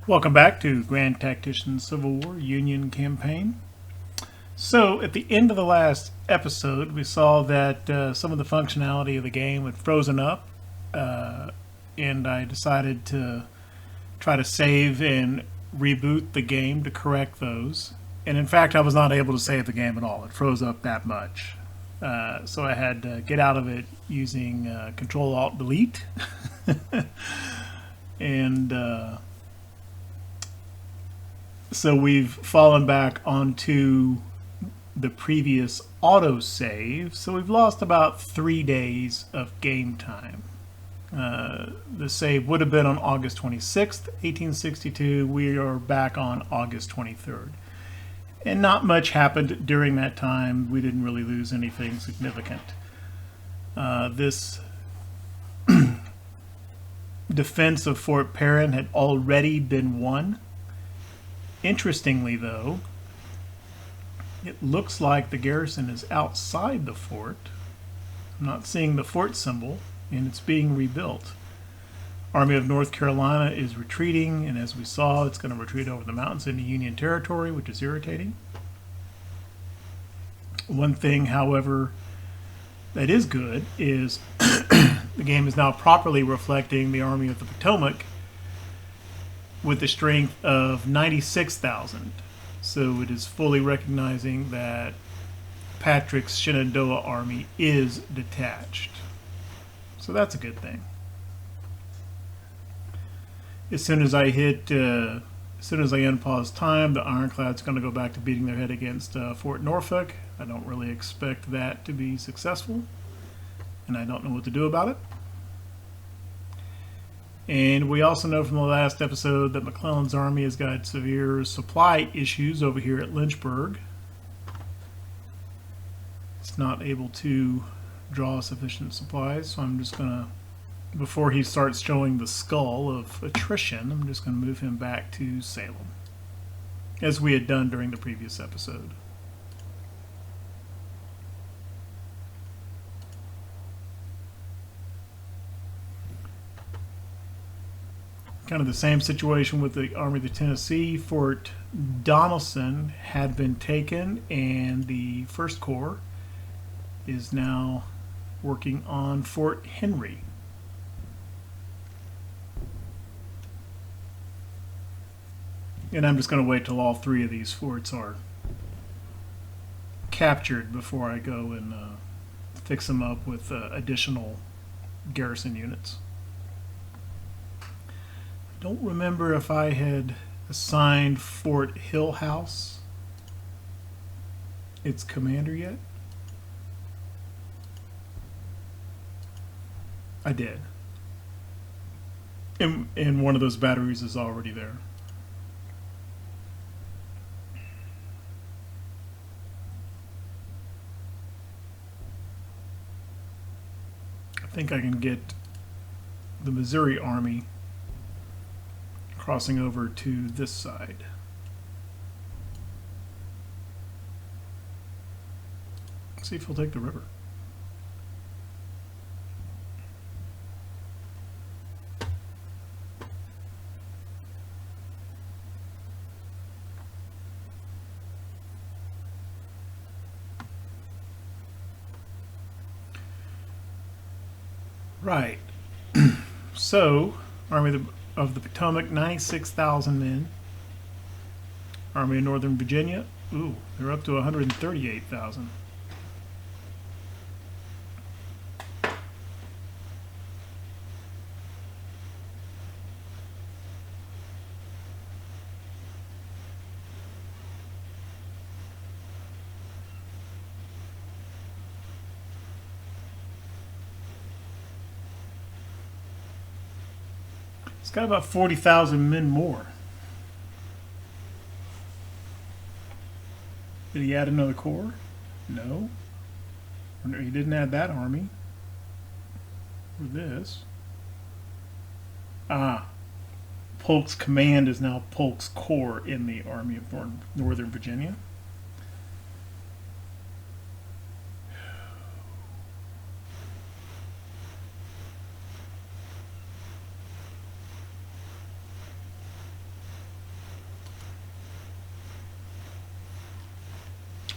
Welcome back to Grand Tactician Civil War Union Campaign. So, at the end of the last episode, we saw that some of the functionality of the game had frozen up, and I decided to try to save and reboot the game to correct those. And in fact, I was not able to save the game at all. It froze up that much. So I had to get out of it using Control-Alt-Delete. and so we've fallen back onto the previous autosave. So we've lost about 3 days of game time. The save would have been on August 26th, 1862. We are back on August 23rd. And not much happened during that time. We didn't really lose anything significant. This defense of Fort Perrin had already been won. Interestingly, though, it looks like the garrison is outside the fort. I'm not seeing the fort symbol, and it's being rebuilt. Army of North Carolina is retreating, and as we saw, it's going to retreat over the mountains into Union territory, which is irritating. One thing, however, that is good is the game is now properly reflecting the Army of the Potomac with a strength of 96,000. So it is fully recognizing that Patrick's Shenandoah army is detached. So that's a good thing. As soon as I unpause time, the Ironclad's going to go back to beating their head against Fort Norfolk. I don't really expect that to be successful, and I don't know what to do about it. And we also know from the last episode that McClellan's army has got severe supply issues over here at Lynchburg. It's not able to draw sufficient supplies, so I'm just going to, before he starts showing the skull of attrition, I'm just going to move him back to Salem, as we had done during the previous episode. Kind of the same situation with the Army of the Tennessee. Fort Donelson had been taken, and the First Corps is now working on Fort Henry. And I'm just going to wait till all 3 of these forts are captured before I go and fix them up with additional garrison units. Don't remember if I had assigned Fort Hill House its commander yet. I did. And one of those batteries is already there. I think I can get the Missouri Army crossing over to this side. Let's see if he'll take the river. Right. So, Army of the Potomac, 96,000 men. Army of Northern Virginia, ooh, they're up to 138,000. It's got about 40,000 men more. Did he add another corps? No. He didn't add that army. Or this. Polk's command is now Polk's corps in the Army of Northern Virginia.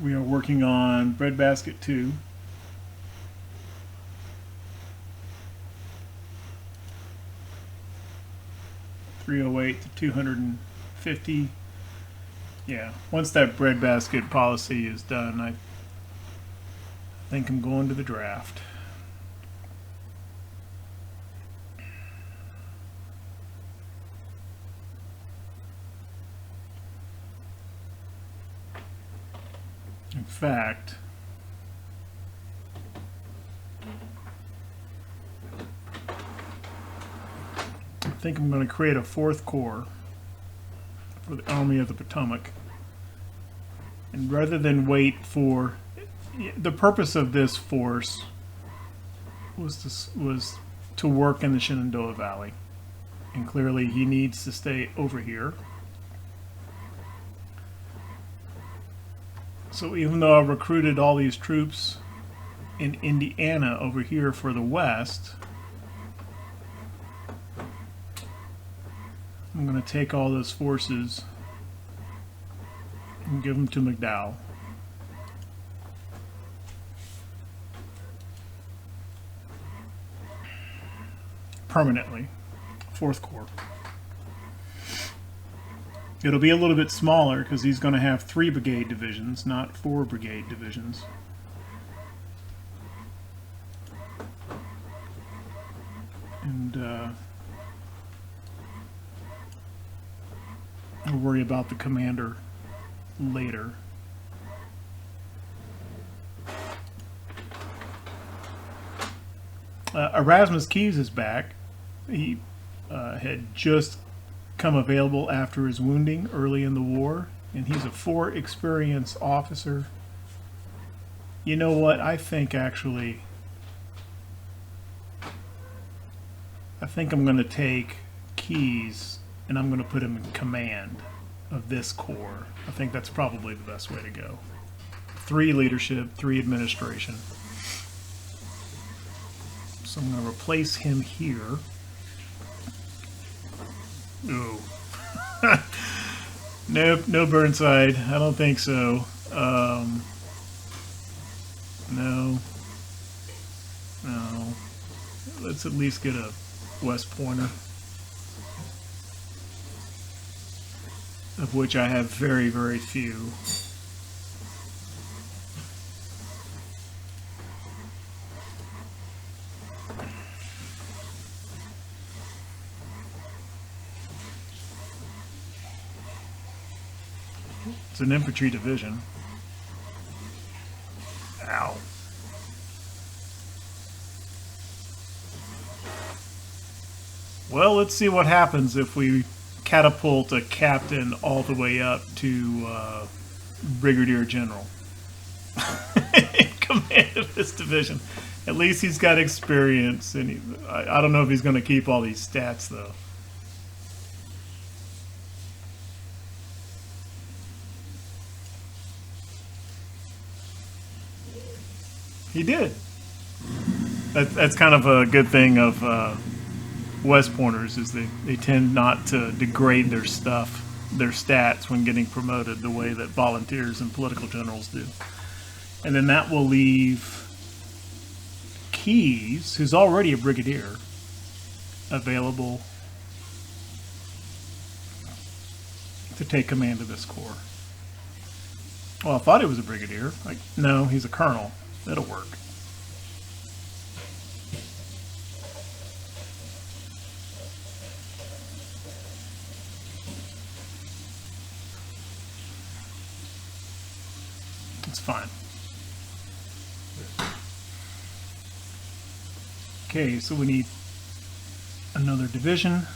We are working on breadbasket 2. $308 to $250. Yeah, once that breadbasket policy is done, I think I'm going to the draft. In fact, I think I'm going to create a 4th Corps for the Army of the Potomac. And rather than wait for... The purpose of this force was to work in the Shenandoah Valley. And clearly he needs to stay over here. So even though I recruited all these troops in Indiana over here for the West, I'm going to take all those forces and give them to McDowell. Permanently. 4th Corps. It'll be a little bit smaller because he's going to have 3 brigade divisions, not 4 brigade divisions. And we'll worry about the commander later. Erasmus Keyes is back. He had just come available after his wounding early in the war, and he's a 4 experienced officer. You know what? I think I'm going to take Keyes and I'm going to put him in command of this corps. I think that's probably the best way to go. 3 leadership, 3 administration. So I'm going to replace him here. Ooh. Nope, no Burnside. I don't think so. No. No. Let's at least get a West Pointer, of which I have very, very few. It's an infantry division. Ow. Well, let's see what happens if we catapult a captain all the way up to Brigadier General in command of this division. At least he's got experience, and I don't know if he's going to keep all these stats, though. He did. That's kind of a good thing of West Pointers, is they tend not to degrade their stuff, their stats, when getting promoted the way that volunteers and political generals do. And then that will leave Keyes, who's already a brigadier, available to take command of this corps. Well, I thought he was a brigadier. No, he's a colonel. That'll work. It's fine. Okay, so we need another division.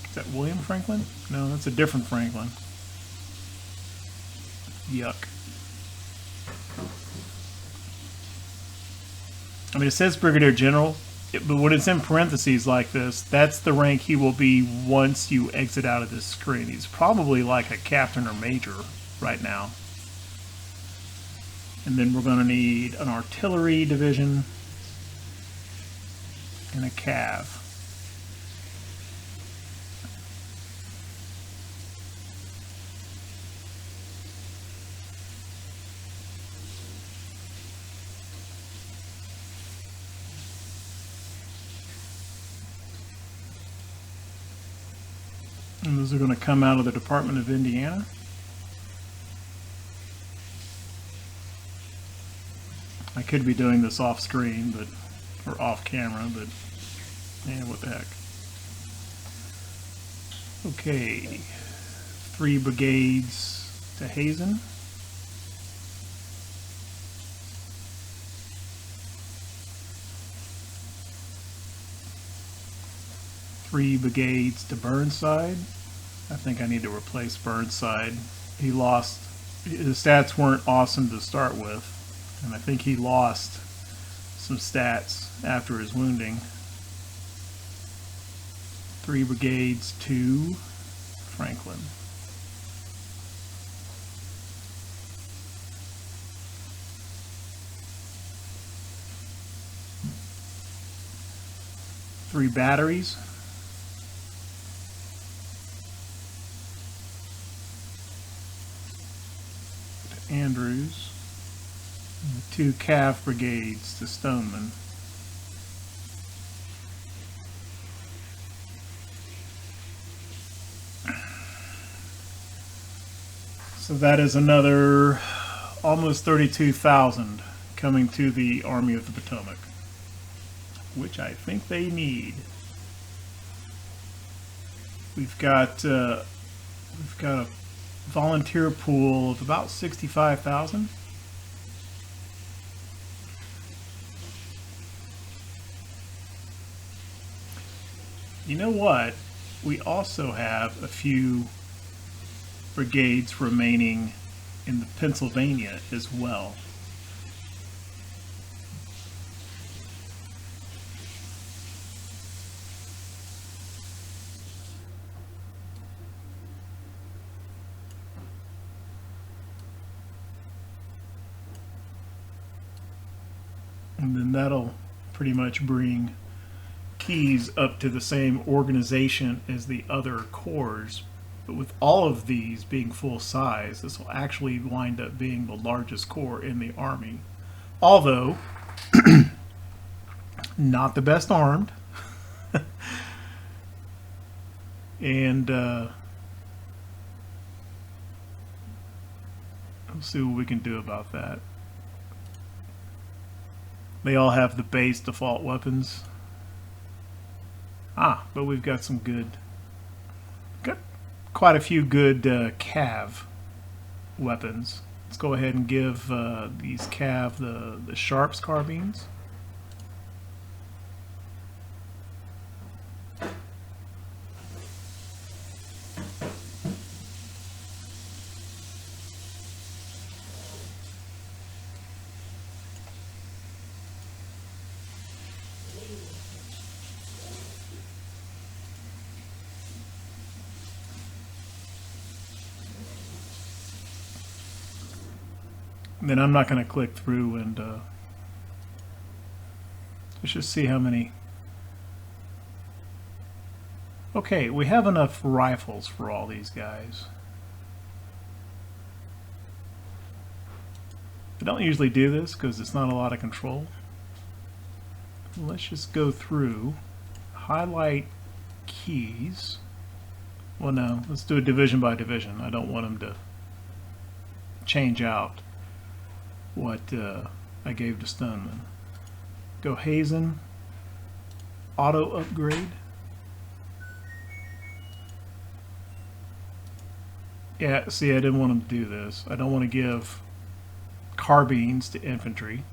Is that William Franklin? No, that's a different Franklin. Yuck. I mean, it says Brigadier General, but when it's in parentheses like this, that's the rank he will be once you exit out of this screen. He's probably like a captain or major right now. And then we're going to need an artillery division and a cav. And those are going to come out of the Department of Indiana. I could be doing this off screen, but or off camera, but yeah, what the heck. Okay, 3 brigades to Hazen. Three brigades to Burnside. I think I need to replace Burnside. He lost, his stats weren't awesome to start with, and I think he lost some stats after his wounding. 3 brigades to Franklin. Three batteries. To Andrews. And 2 cav brigades to Stoneman. So that is another almost 32,000 coming to the Army of the Potomac, which I think they need. We've got a volunteer pool of about 65,000. You know what? We also have a few brigades remaining in the Pennsylvania as well. And then that'll pretty much bring Keys up to the same organization as the other corps. But with all of these being full size, this will actually wind up being the largest corps in the Army. Although, not the best armed. And we'll see what we can do about that. They all have the base default weapons. But we've got some got quite a few good cav weapons. Let's go ahead and give these cav the Sharps carbines. Then I'm not going to click through and let's just see how many. Okay, we have enough rifles for all these guys. I don't usually do this because it's not a lot of control. Let's just go through, highlight keys. Well, no, let's do it division by division. I don't want them to change out what I gave to Stoneman. Go Hazen, auto upgrade. Yeah, see, I didn't want him to do this. I don't want to give carbines to infantry.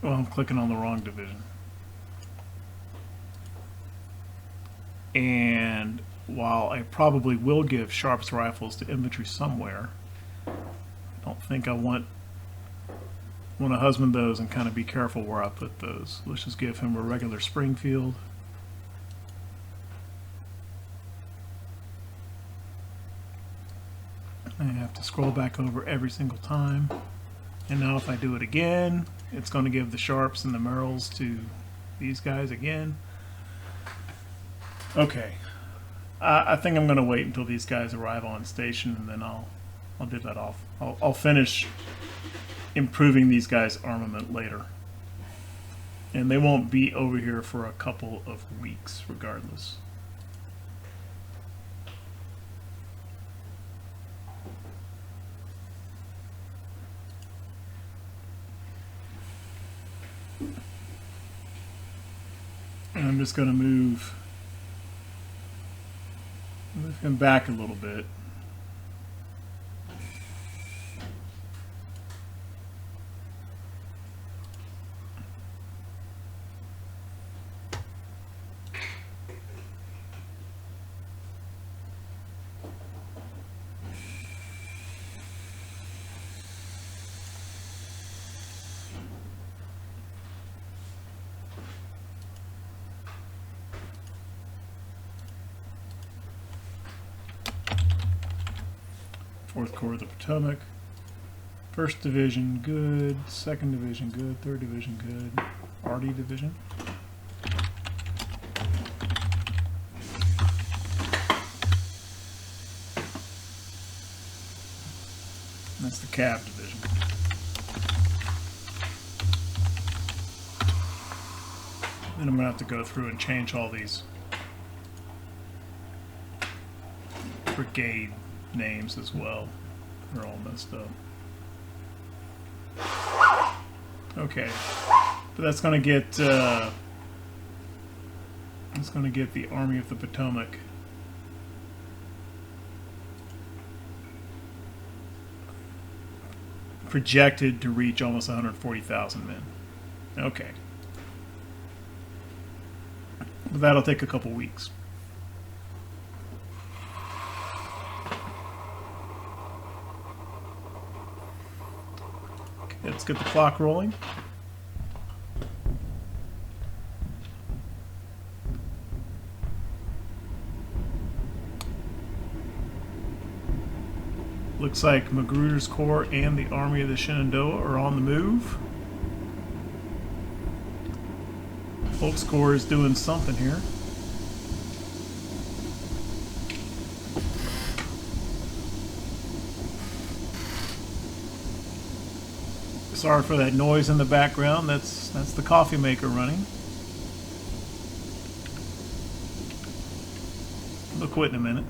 Well, I'm clicking on the wrong division. And while I probably will give Sharps rifles to infantry somewhere, I don't think I want to husband those and kind of be careful where I put those. Let's just give him a regular Springfield. I have to scroll back over every single time. And now if I do it again, it's going to give the Sharps and the Merrills to these guys again. Okay. I think I'm going to wait until these guys arrive on station, and then I'll do that off. I'll finish improving these guys' armament later. And they won't be over here for a couple of weeks, regardless. And I'm just going to move him back a little bit. Fourth Corps of the Potomac. First Division, good. Second Division, good. Third Division, good. RD Division. That's the Cav Division. Then I'm going to have to go through and change all these brigade names as well. They're all messed up. Okay, but that's going to get the Army of the Potomac projected to reach almost 140,000 men. Okay, but that'll take a couple weeks. Let's get the clock rolling. Looks like Magruder's Corps and the Army of the Shenandoah are on the move. Polk's Corps is doing something here. Sorry for that noise in the background. That's the coffee maker running. They'll quit in a minute.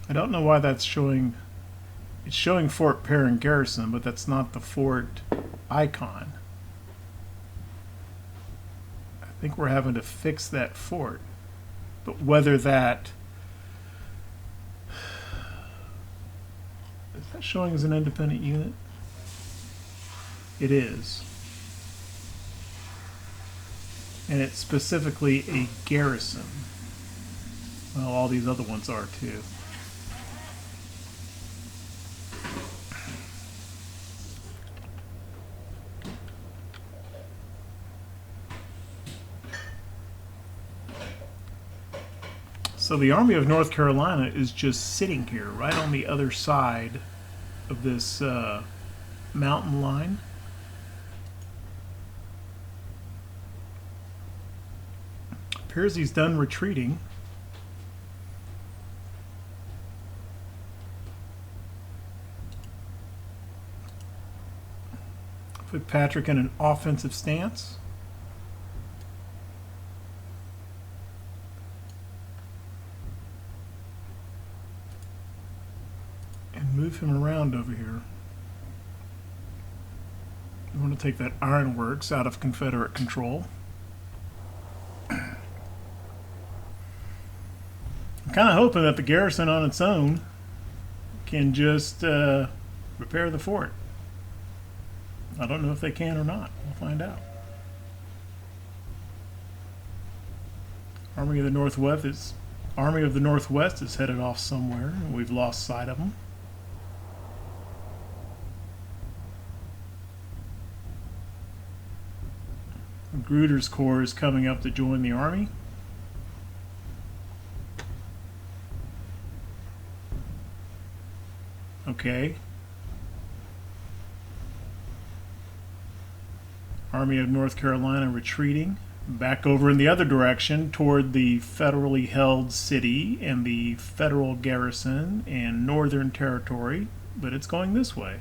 I don't know why that's showing. It's showing Fort Perrin Garrison, but that's not the fort icon. I think we're having to fix that fort. But whether that... Is that showing as an independent unit? It is. And it's specifically a garrison. Well, all these other ones are too. So the Army of North Carolina is just sitting here, right on the other side of this mountain line. Appears he's done retreating. Put Patrick in an offensive stance. Move him around over here. We want to take that ironworks out of Confederate control. I'm kind of hoping that the garrison on its own can just repair the fort. I don't know if they can or not. We'll find out. Army of the Northwest is headed off somewhere, and we've lost sight of them. Magruder's Corps is coming up to join the army. Okay. Army of North Carolina retreating back over in the other direction toward the federally held city and the federal garrison and Northern Territory, but it's going this way.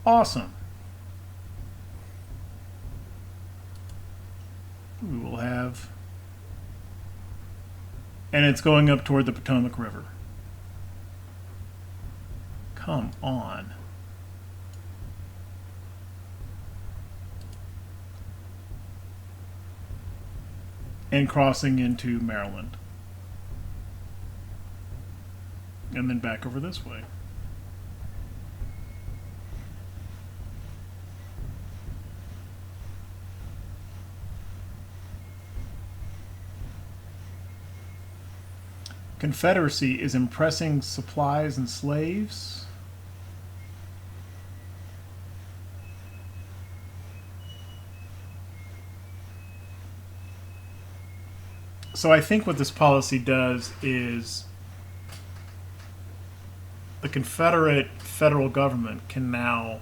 Awesome. We will have, and it's going up toward the Potomac River. Come on. And crossing into Maryland. And then back over this way. Confederacy is impressing supplies and slaves. So I think what this policy does is the Confederate federal government can now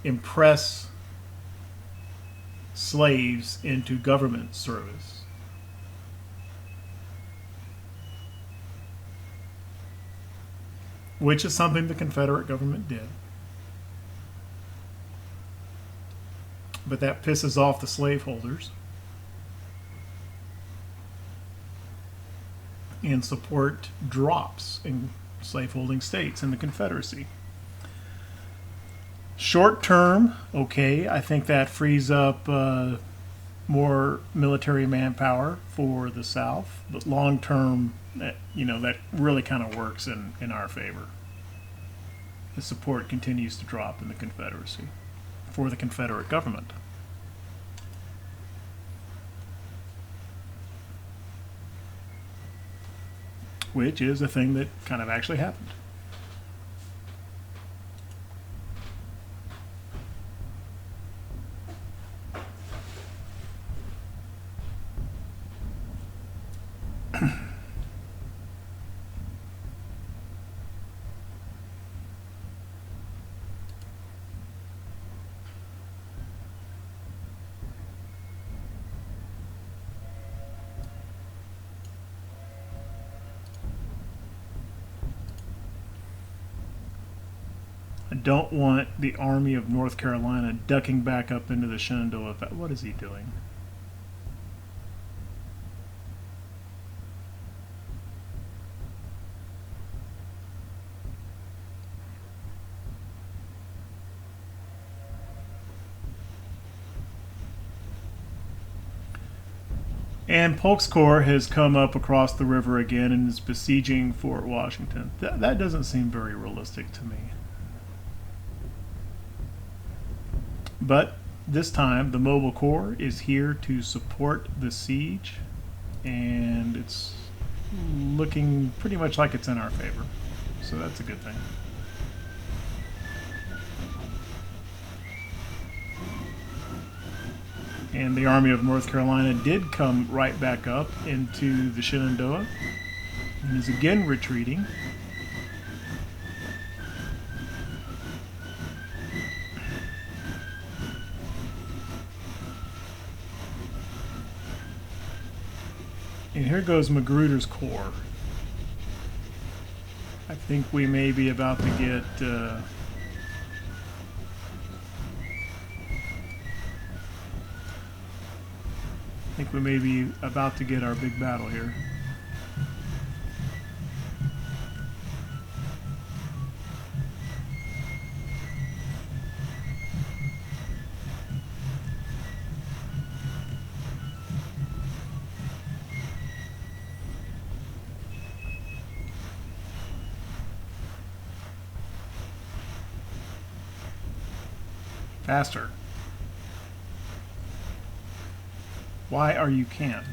impress slaves into government service. Which is something the Confederate government did. But that pisses off the slaveholders. And support drops in slaveholding states in the Confederacy. Short term, okay, I think that frees up more military manpower for the South. But long term, that really kind of works in our favor. The support continues to drop in the Confederacy for the Confederate government. Which is a thing that kind of actually happened. I don't want the Army of North Carolina ducking back up into the Shenandoah Valley. What is he doing? And Polk's Corps has come up across the river again and is besieging Fort Washington. That doesn't seem very realistic to me. But this time, the Mobile Corps is here to support the siege, and it's looking pretty much like it's in our favor. So that's a good thing. And the Army of North Carolina did come right back up into the Shenandoah and is again retreating. And here goes Magruder's Corps. I think we may be about to get our big battle here. Faster. Why are you can't?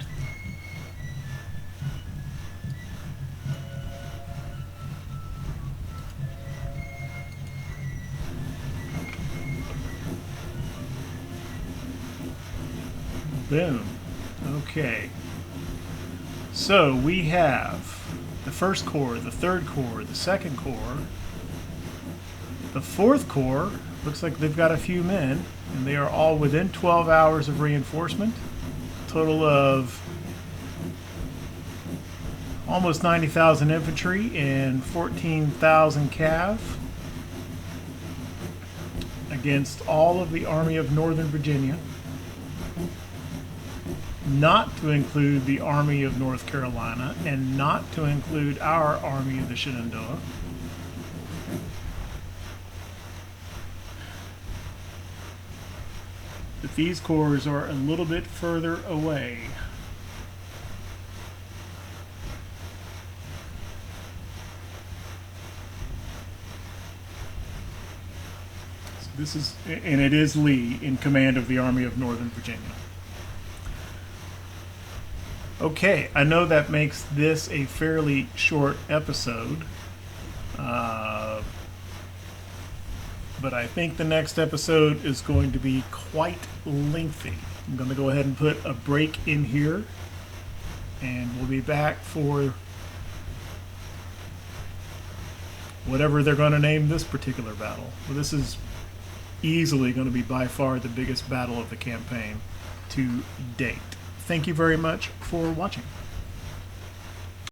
Boom. Okay. So we have the First Corps, the Third Corps, the Second Corps, the Fourth Corps. Looks like they've got a few men, and they are all within 12 hours of reinforcement. Total of almost 90,000 infantry and 14,000 cav against all of the Army of Northern Virginia, not to include the Army of North Carolina, and not to include our Army of the Shenandoah. But these corps are a little bit further away. So this is, and it is Lee in command of the Army of Northern Virginia. Okay, I know that makes this a fairly short episode. But I think the next episode is going to be quite lengthy. I'm going to go ahead and put a break in here, and we'll be back for whatever they're going to name this particular battle. Well, this is easily going to be by far the biggest battle of the campaign to date. Thank you very much for watching.